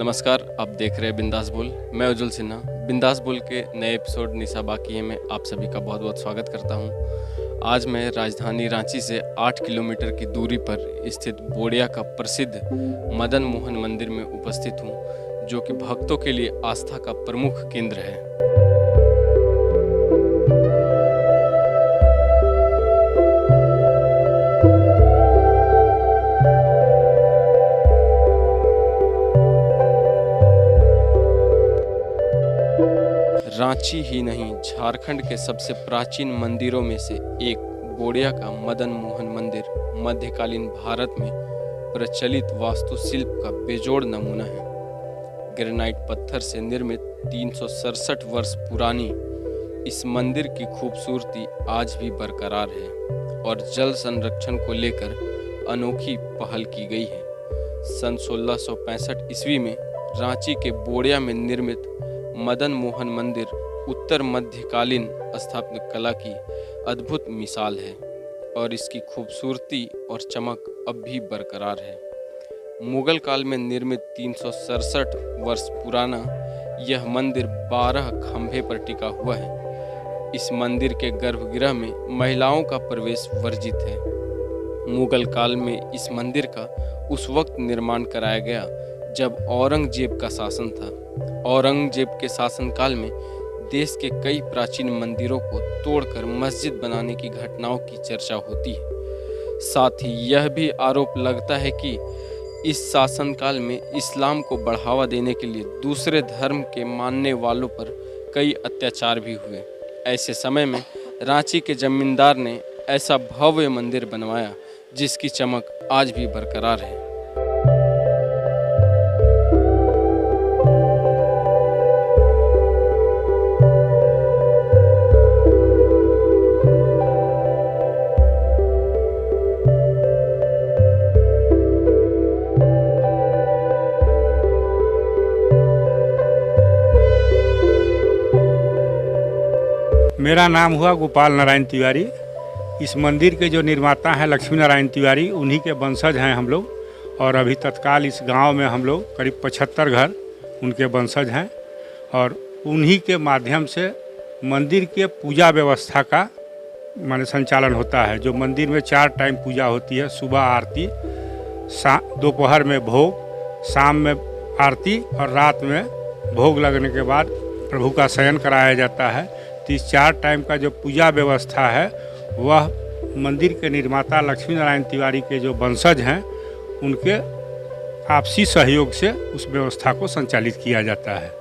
नमस्कार, आप देख रहे हैं बिंदास बोल। मैं उज्जवल सिन्हा। बिंदास बोल के नए एपिसोड निशा बाकी में आप सभी का बहुत बहुत स्वागत करता हूं। आज मैं राजधानी रांची से 8 किलोमीटर की दूरी पर स्थित बोड़िया का प्रसिद्ध मदन मोहन मंदिर में उपस्थित हूं, जो कि भक्तों के लिए आस्था का प्रमुख केंद्र है। रांची ही नहीं, झारखंड के सबसे प्राचीन मंदिरों में से एक बोड़िया का मदन मोहन मंदिर मध्यकालीन भारत में प्रचलित वास्तुशिल्प का बेजोड़ नमूना है। ग्रेनाइट पत्थर से निर्मित 367 वर्ष पुरानी इस मंदिर की खूबसूरती आज भी बरकरार है और जल संरक्षण को लेकर अनोखी पहल की गई है। सन 1665 ईस्वी में रांची के बोड़िया में निर्मित मदन मोहन मंदिर उत्तर मध्यकालीन स्थापत्य कला की अद्भुत मिसाल है और इसकी खूबसूरती और चमक अब भी बरकरार है। मुगल काल में निर्मित 367 वर्ष पुराना यह मंदिर 12 खंभे पर टिका हुआ है। इस मंदिर के गर्भगृह में महिलाओं का प्रवेश वर्जित है। मुगल काल में इस मंदिर का उस वक्त निर्माण कराया गया जब औरंगजेब का शासन था। औरंगजेब के शासनकाल में देश के कई प्राचीन मंदिरों को तोड़कर मस्जिद बनाने की घटनाओं की चर्चा होती है। साथ ही यह भी आरोप लगता है कि इस शासनकाल में इस्लाम को बढ़ावा देने के लिए दूसरे धर्म के मानने वालों पर कई अत्याचार भी हुए। ऐसे समय में रांची के जमींदार ने ऐसा भव्य मंदिर बनवाया जिसकी चमक आज भी बरकरार है। मेरा नाम हुआ गोपाल नारायण तिवारी। इस मंदिर के जो निर्माता हैं लक्ष्मी नारायण तिवारी, उन्हीं के वंशज हैं हम लोग। और अभी तत्काल इस गांव में हम लोग करीब 75 घर उनके वंशज हैं और उन्हीं के माध्यम से मंदिर के पूजा व्यवस्था का माने संचालन होता है। जो मंदिर में 4 टाइम पूजा होती है, सुबह आरती, दोपहर में भोग, शाम में आरती और रात में भोग लगने के बाद प्रभु का शयन कराया जाता है। तो इस 4 टाइम का जो पूजा व्यवस्था है वह मंदिर के निर्माता लक्ष्मी नारायण तिवारी के जो वंशज हैं उनके आपसी सहयोग से उस व्यवस्था को संचालित किया जाता है।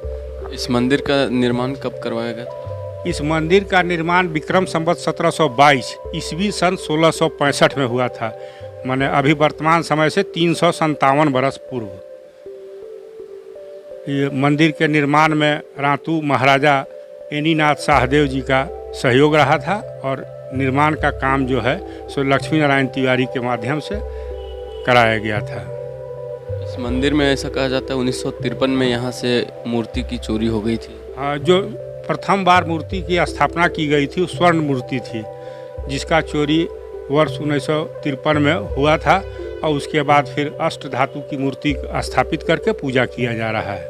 इस मंदिर का निर्माण कब करवाया गया था? इस मंदिर का निर्माण विक्रम संवत 1722 ईस्वी सन 1665 में हुआ था। माने अभी वर्तमान समय से 357 वर्ष पूर्व। ये मंदिर के निर्माण में रातू महाराजा एनीनाथ शाहदेव जी का सहयोग रहा था और निर्माण का काम जो है सो लक्ष्मी नारायण तिवारी के माध्यम से कराया गया था। इस मंदिर में ऐसा कहा जाता है 1953 में यहाँ से मूर्ति की चोरी हो गई थी। जो प्रथम बार मूर्ति की स्थापना की गई थी वो स्वर्ण मूर्ति थी, जिसका चोरी वर्ष 1953 में हुआ था और उसके बाद फिर अष्ट धातु की मूर्ति स्थापित करके पूजा किया जा रहा है।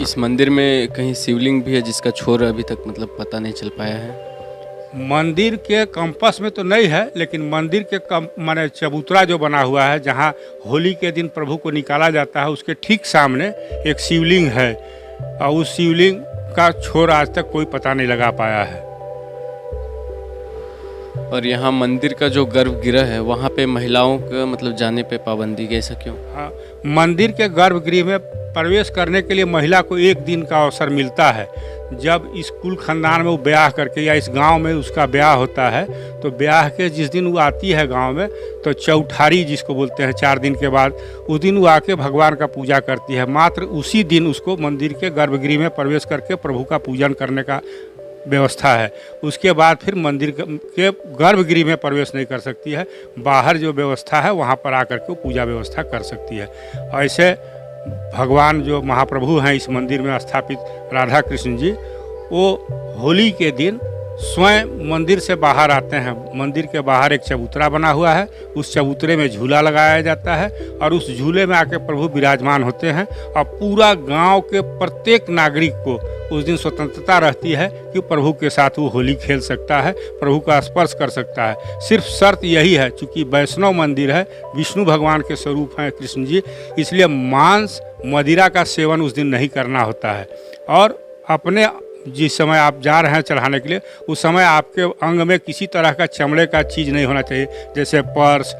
इस मंदिर में कहीं शिवलिंग भी है जिसका छोर अभी तक मतलब पता नहीं चल पाया है। मंदिर के कैंपस में तो नहीं है, लेकिन मंदिर के माने चबूतरा जो बना हुआ है जहाँ होली के दिन प्रभु को निकाला जाता है, उसके ठीक सामने एक शिवलिंग है और उस शिवलिंग का छोर आज तक कोई पता नहीं लगा पाया है। और यहाँ मंदिर का जो गर्भगृह है वहाँ पे महिलाओं का मतलब जाने पे पाबंदी, कैसा क्यों? हाँ, मंदिर के गर्भगृह में प्रवेश करने के लिए महिला को 1 दिन का अवसर मिलता है। जब इस कुल खानदान में वो ब्याह करके या इस गांव में उसका ब्याह होता है तो ब्याह के जिस दिन वो आती है गांव में तो चौठारी जिसको बोलते हैं 4 दिन के बाद, उस दिन वो आके भगवान का पूजा करती है। मात्र उसी दिन उसको मंदिर के गर्भगृह में प्रवेश करके प्रभु का पूजन करने का व्यवस्था है। उसके बाद फिर मंदिर के गर्भगृह में प्रवेश नहीं कर सकती है। बाहर जो व्यवस्था है वहाँ पर आकर के पूजा व्यवस्था कर सकती है। ऐसे भगवान जो महाप्रभु हैं इस मंदिर में स्थापित राधा कृष्ण जी, वो होली के दिन स्वयं मंदिर से बाहर आते हैं। मंदिर के बाहर एक चबूतरा बना हुआ है, उस चबूतरे में झूला लगाया जाता है और उस झूले में आके प्रभु विराजमान होते हैं और पूरा गांव के प्रत्येक नागरिक को उस दिन स्वतंत्रता रहती है कि प्रभु के साथ वो होली खेल सकता है, प्रभु का स्पर्श कर सकता है। सिर्फ शर्त यही है, चूँकि वैष्णव मंदिर है, विष्णु भगवान के स्वरूप हैं कृष्ण जी, इसलिए मांस मदिरा का सेवन उस दिन नहीं करना होता है। और अपने जिस समय आप जा रहे हैं चढ़ाने के लिए, उस समय आपके अंग में किसी तरह का चमड़े का चीज़ नहीं होना चाहिए, जैसे पर्स,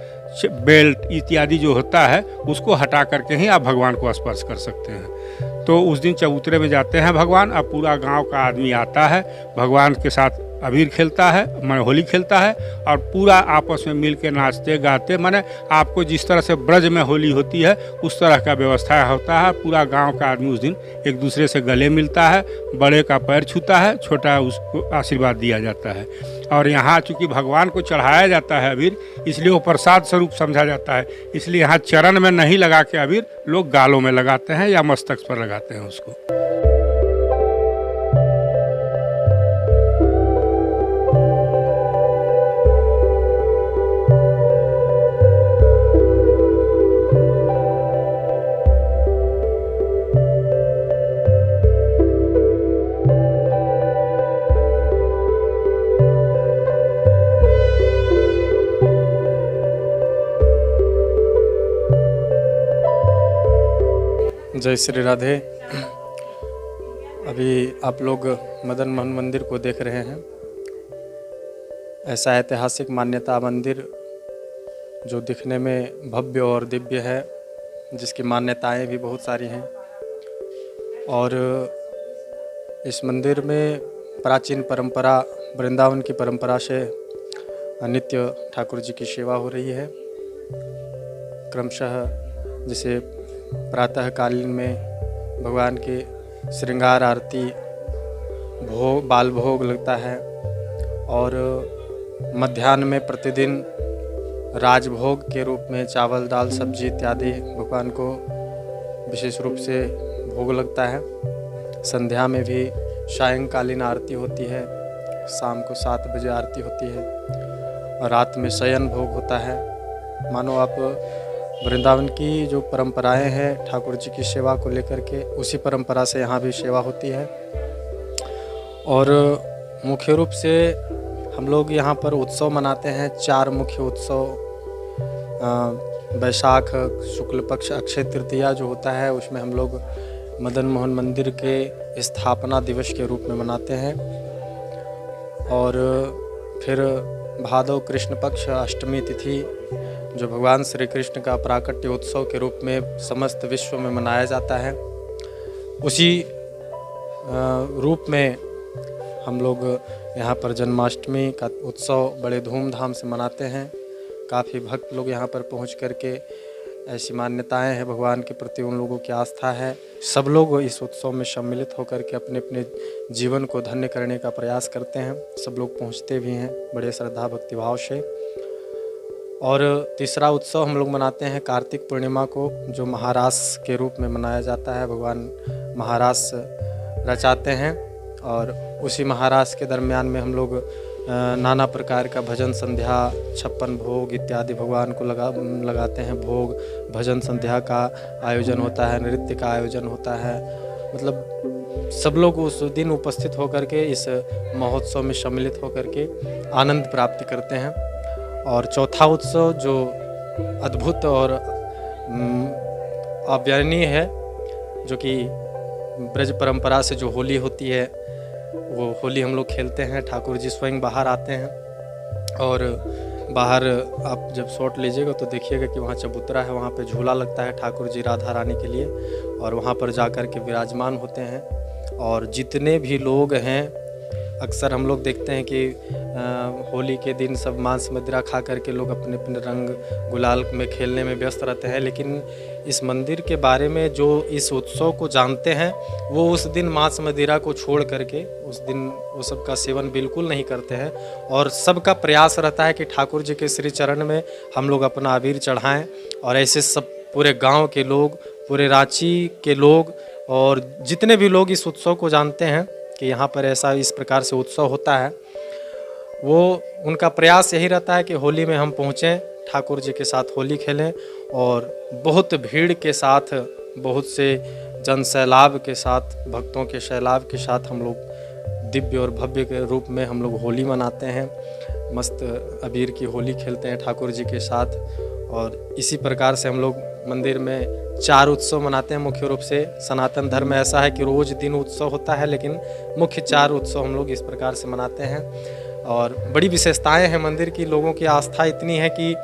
बेल्ट इत्यादि जो होता है उसको हटा करके ही आप भगवान को स्पर्श कर सकते हैं। तो उस दिन चबूतरे में जाते हैं भगवान, अब पूरा गांव का आदमी आता है, भगवान के साथ अबीर खेलता है, माने होली खेलता है और पूरा आपस में मिल के नाचते गाते, माने आपको जिस तरह से ब्रज में होली होती है उस तरह का व्यवस्था होता है। पूरा गांव का आदमी उस दिन एक दूसरे से गले मिलता है, बड़े का पैर छूता है, छोटा उसको आशीर्वाद दिया जाता है। और यहाँ चूँकि भगवान को चढ़ाया जाता है अबीर, इसलिए वो प्रसाद स्वरूप समझा जाता है, इसलिए यहाँ चरण में नहीं लगा के अबीर लोग गालों में लगाते हैं या मस्तक पर लगाते हैं उसको। जय श्री राधे। अभी आप लोग मदन मोहन मंदिर को देख रहे हैं। ऐसा ऐतिहासिक मान्यता मंदिर जो दिखने में भव्य और दिव्य है, जिसकी मान्यताएं भी बहुत सारी हैं। और इस मंदिर में प्राचीन परंपरा, वृंदावन की परंपरा से नित्य ठाकुर जी की सेवा हो रही है। क्रमशः जैसे प्रातः कालीन में भगवान के श्रृंगार आरती, भोग, बाल भोग लगता है और मध्याह्न में प्रतिदिन राजभोग के रूप में चावल, दाल, सब्जी इत्यादि भगवान को विशेष रूप से भोग लगता है। संध्या में भी सायंकालीन आरती होती है, शाम को 7 बजे आरती होती है और रात में शयन भोग होता है। मानो आप वृंदावन की जो परंपराएं हैं ठाकुर जी की सेवा को लेकर के, उसी परंपरा से यहाँ भी सेवा होती है। और मुख्य रूप से हम लोग यहाँ पर उत्सव मनाते हैं। 4 मुख्य उत्सव, बैसाख शुक्ल पक्ष अक्षय तृतीया जो होता है, उसमें हम लोग मदन मोहन मंदिर के स्थापना दिवस के रूप में मनाते हैं। और फिर भादव कृष्ण पक्ष अष्टमी तिथि जो भगवान श्री कृष्ण का प्राकट्य उत्सव के रूप में समस्त विश्व में मनाया जाता है, उसी रूप में हम लोग यहाँ पर जन्माष्टमी का उत्सव बड़े धूमधाम से मनाते हैं। काफ़ी भक्त लोग यहाँ पर पहुँच करके, ऐसी मान्यताएं हैं भगवान के प्रति उन लोगों की आस्था है, सब लोग इस उत्सव में सम्मिलित होकर के अपने अपने जीवन को धन्य करने का प्रयास करते हैं। सब लोग पहुँचते भी हैं बड़े श्रद्धा भक्ति भाव से। और तीसरा उत्सव हम लोग मनाते हैं कार्तिक पूर्णिमा को, जो महारास के रूप में मनाया जाता है। भगवान महारास रचाते हैं और उसी महारास के दरमियान में हम लोग नाना प्रकार का भजन संध्या, 56 भोग इत्यादि भगवान को लगाते हैं। भोग भजन संध्या का आयोजन होता है, नृत्य का आयोजन होता है। मतलब सब लोग उस दिन उपस्थित होकर के इस महोत्सव में सम्मिलित होकर के आनंद प्राप्ति करते हैं। और चौथा उत्सव जो अद्भुत और अवर्णनीय है, जो कि ब्रज परंपरा से जो होली होती है, वो होली हम लोग खेलते हैं। ठाकुर जी स्वयं बाहर आते हैं और बाहर आप जब शॉट लीजिएगा तो देखिएगा कि वहाँ चबूतरा है, वहाँ पे झूला लगता है ठाकुर जी राधा रानी के लिए, और वहाँ पर जाकर के विराजमान होते हैं। और जितने भी लोग हैं, अक्सर हम लोग देखते हैं कि होली के दिन सब मांस मदिरा खा करके लोग अपने अपने रंग गुलाल में खेलने में व्यस्त रहते हैं, लेकिन इस मंदिर के बारे में जो इस उत्सव को जानते हैं वो उस दिन मांस मदिरा को छोड़ करके उस दिन वो सब का सेवन बिल्कुल नहीं करते हैं। और सबका प्रयास रहता है कि ठाकुर जी के श्री चरण में हम लोग अपना अबीर चढ़ाएं। और ऐसे सब पूरे गांव के लोग, पूरे रांची के लोग और जितने भी लोग इस उत्सव को जानते हैं कि यहाँ पर ऐसा इस प्रकार से उत्सव होता है, वो उनका प्रयास यही रहता है कि होली में हम पहुँचें, ठाकुर जी के साथ होली खेलें और बहुत भीड़ के साथ, बहुत से जन सैलाब के साथ, भक्तों के सैलाब के साथ हम लोग दिव्य और भव्य के रूप में हम लोग होली मनाते हैं। मस्त अबीर की होली खेलते हैं ठाकुर जी के साथ। और इसी प्रकार से हम लोग मंदिर में 4 उत्सव मनाते हैं। मुख्य रूप से सनातन धर्म में ऐसा है कि रोज़ दिन उत्सव होता है, लेकिन मुख्य 4 उत्सव हम लोग इस प्रकार से मनाते हैं। और बड़ी विशेषताएं हैं मंदिर की। लोगों की आस्था इतनी है कि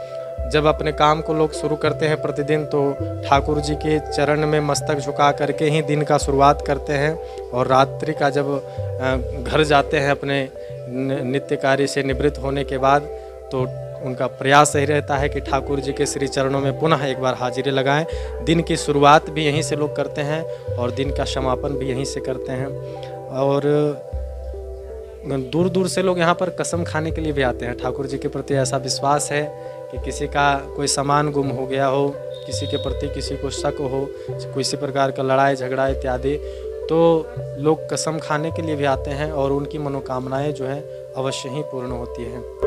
जब अपने काम को लोग शुरू करते हैं प्रतिदिन, तो ठाकुर जी के चरण में मस्तक झुका करके ही दिन का शुरुआत करते हैं। और रात्रि का जब घर जाते हैं अपने नित्य कार्य से निवृत्त होने के बाद, तो उनका प्रयास यही रहता है कि ठाकुर जी के श्री चरणों में पुनः एक बार हाजिरी लगाएं। दिन की शुरुआत भी यहीं से लोग करते हैं और दिन का समापन भी यहीं से करते हैं। और दूर दूर से लोग यहाँ पर कसम खाने के लिए भी आते हैं। ठाकुर जी के प्रति ऐसा विश्वास है कि किसी का कोई सामान गुम हो गया हो, किसी के प्रति किसी को शक हो, किसी प्रकार का लड़ाई झगड़ा इत्यादि, तो लोग कसम खाने के लिए भी आते हैं और उनकी मनोकामनाएं जो है अवश्य ही पूर्ण होती हैं।